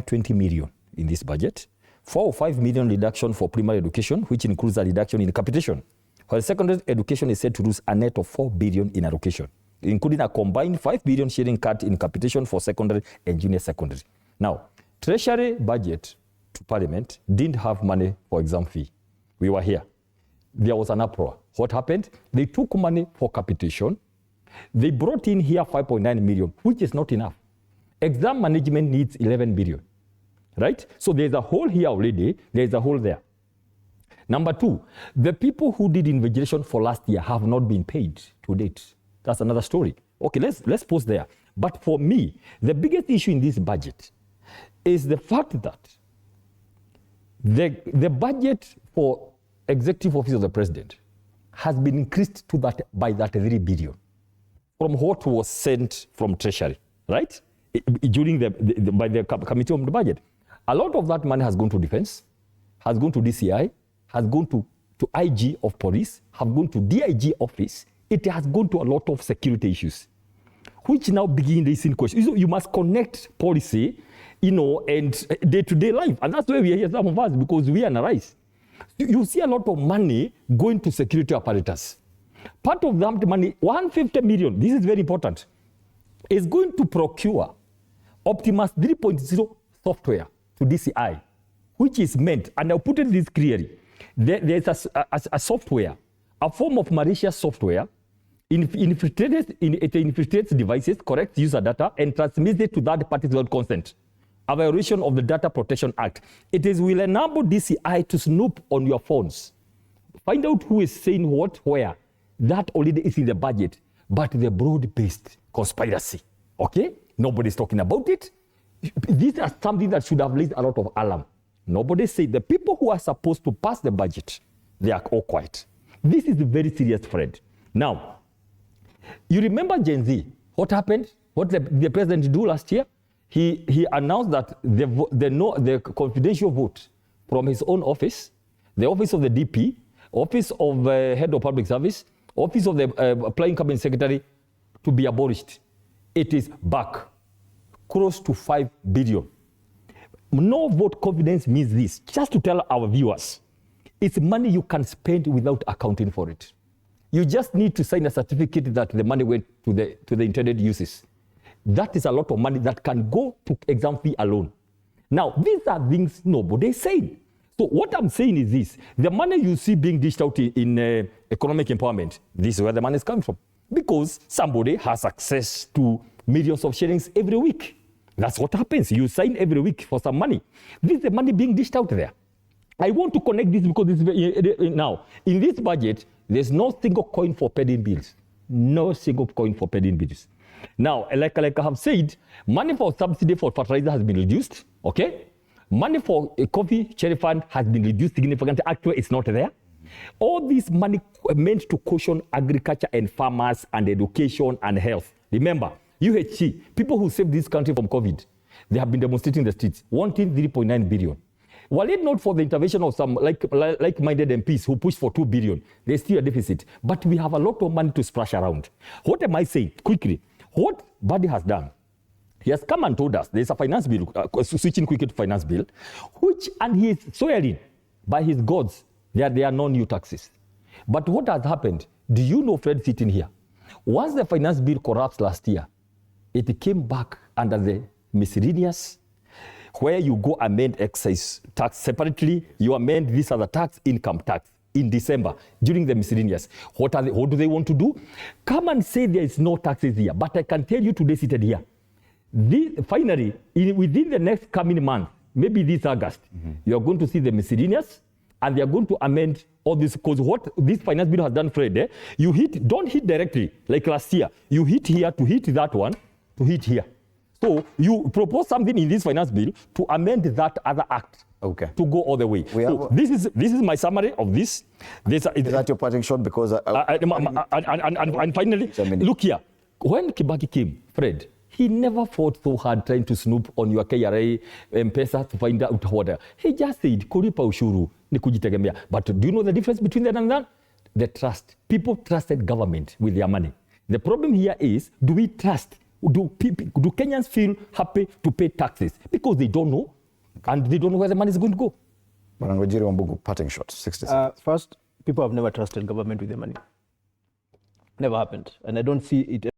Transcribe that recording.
20 million in this budget. 4 or 5 million reduction for primary education, which includes a reduction in capitation. While secondary education is said to lose a net of 4 billion in allocation, including a combined 5 billion sharing cut in capitation for secondary and junior secondary. Now, Treasury budget to Parliament didn't have money for exam fee. We were here. There was an uproar. What happened? They took money for capitation. They brought in here 5.9 million, which is not enough. Exam management needs 11 billion, right? So there's a hole here already. There's a hole there. Number 2, the people who did invigilation for last year have not been paid to date. That's another story. Okay, let's pause there. But for me, the biggest issue in this budget is the fact that the budget for executive office of the president has been increased to that by that 3 billion from what was sent from Treasury, right? During by the committee on the budget. A lot of that money has gone to defense, has gone to DCI, has gone to IG of police, have gone to DIG office. It has gone to a lot of security issues, which now begin raising questions. So you must connect policy, and day-to-day life. And that's why we are here, some of us, because we analyze. You see a lot of money going to security apparatus. Part of that money, 150 million, this is very important, is going to procure Optimus 3.0 software to DCI, which is meant, and I'll put it this clearly, there's a software, a form of malicious software, it infiltrates devices, corrects user data, and transmits it to third parties without consent. A violation of the Data Protection Act. It will enable DCI to snoop on your phones. Find out who is saying what, where. That already is in the budget, but the broad-based conspiracy, okay? Nobody's talking about it. These are something that should have raised a lot of alarm. Nobody said the people who are supposed to pass the budget, they are all quiet. This is a very serious threat. Now, you remember Gen Z, what happened? What the president do last year? He announced that the confidential vote from his own office, the office of the DP, office of head of public service, office of the applying cabinet secretary, to be abolished. It is back, close to 5 billion. No vote confidence means this. Just to tell our viewers, it's money you can spend without accounting for it. You just need to sign a certificate that the money went to the intended uses. That is a lot of money that can go to exam fee alone. Now, these are things nobody is saying. So what I'm saying is this. The money you see being dished out in economic empowerment, this is where the money is coming from. Because somebody has access to millions of shillings every week. That's what happens. You sign every week for some money. This is the money being dished out there. I want to connect this because this is now, in this budget, there's no single coin for pending bills. No single coin for pending bills. Now, like I have said, money for subsidy for fertilizer has been reduced, okay? Money for a coffee cherry fund has been reduced significantly. Actually, it's not there. All this money meant to caution agriculture and farmers and education and health. Remember, UHC, people who saved this country from COVID, they have been demonstrating the streets, wanting 3.9 billion. Were it not for the intervention of some like-minded MPs who pushed for 2 billion, there's still a deficit. But we have a lot of money to splash around. What am I saying? Quickly, what Mbadi has done, he has come and told us there's a finance bill, switching quickly to finance bill, and he is swearing by his gods that there are no new taxes. But what has happened? Do you know, Fred, sitting here, once the finance bill collapsed last year, it came back under the miscellaneous, where you go amend excise tax separately, you amend this other tax, income tax, in December, during the miscellaneous. What do they want to do? Come and say there is no taxes here. But I can tell you today, seated here, finally, within the next coming month, maybe this August, you are going to see the miscellaneous, and they are going to amend all this, because what this finance bill has done, Fred, don't hit directly, like last year. You hit here to hit that one, to hit here. So you propose something in this finance bill to amend that other act, okay, to go all the way. So this is my summary of this. Is that your parting shot? Because and finally, look here. When Kibaki came, Fred, he never fought so hard trying to snoop on your KRA M-Pesa to find out what. He just said, kulipa ushuru ni kujitegemea. But do you know the difference between that and that? The trust. People trusted government with their money. The problem here is, do we trust? Do Kenyans feel happy to pay taxes? Because they don't know And they don't know where the money is going to go. Barangojiri Wambugu, parting shot, 60 seconds. First, people have never trusted government with their money. Never happened. And I don't see it